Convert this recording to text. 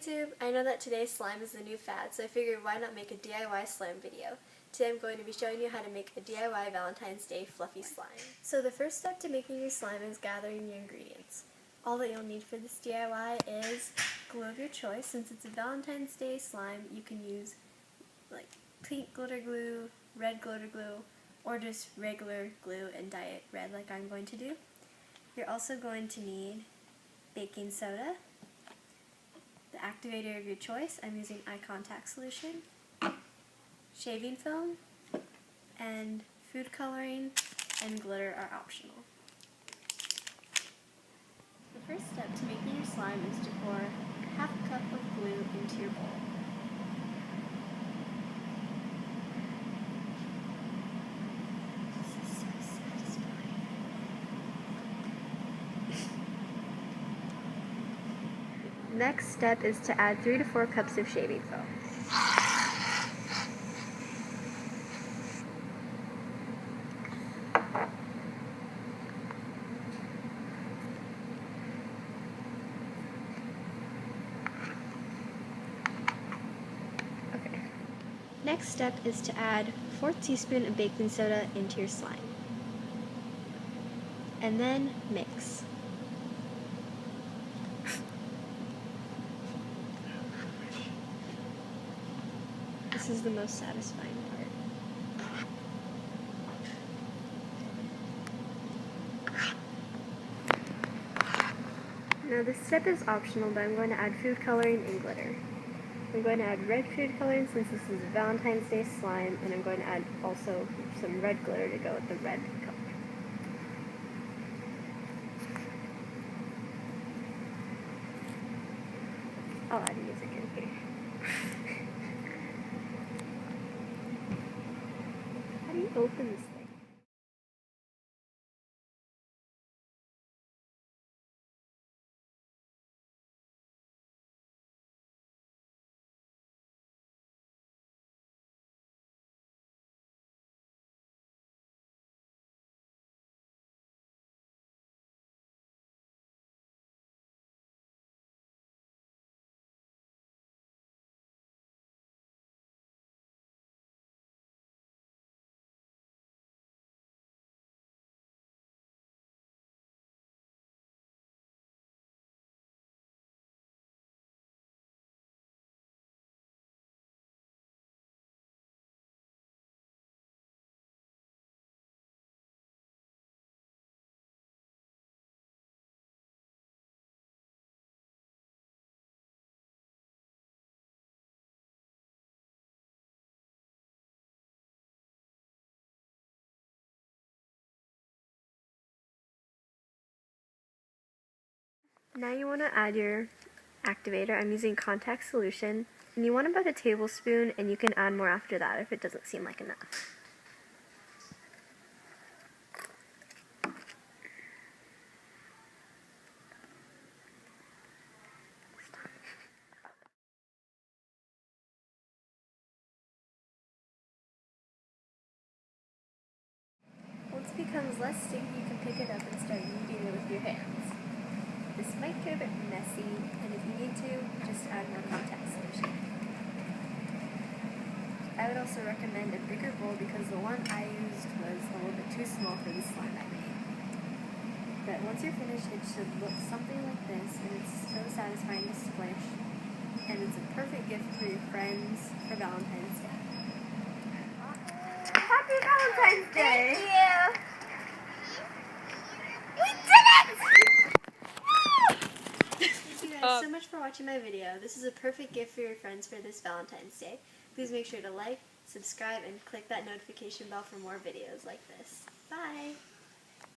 YouTube! I know that today's slime is the new fad, so I figured why not make a DIY slime video. Today I'm going to be showing you how to make a DIY Valentine's Day fluffy slime. So the first step to making your slime is gathering your ingredients. All that you'll need for this DIY is glue of your choice. Since it's a Valentine's Day slime, you can use like pink glitter glue, red glitter glue, or just regular glue and dye it red like I'm going to do. You're also going to need baking soda, the activator of your choice. I'm using eye contact solution, shaving foam, and food coloring and glitter are optional. The first step to making your slime is to pour half a cup of glue into your bowl. This is so satisfying. Next step is to add 3 to 4 cups of shaving foam. Okay. Next step is to add 1/4 teaspoon of baking soda into your slime. And then mix. This is the most satisfying part. Now this step is optional, but I'm going to add food coloring and glitter. I'm going to add red food coloring since this is a Valentine's Day slime, and I'm going to add also some red glitter to go with the red color. I'll add music in here. How do you open this thing? Now you want to add your activator. I'm using contact solution, and you want about a tablespoon, and you can add more after that if it doesn't seem like enough. Once it becomes less sticky, you can pick it up and start kneading it with your hands. This might get a bit messy, and if you need to, just add more contact solution. I would also recommend a bigger bowl because the one I used was a little bit too small for the slime I made. But once you're finished, it should look something like this, and it's so satisfying to squish, and it's a perfect gift for your friends for Valentine's Day. Happy Valentine's Day! Thank you! Thank you guys so much for watching my video. This is a perfect gift for your friends for this Valentine's Day. Please make sure to like, subscribe, and click that notification bell for more videos like this. Bye!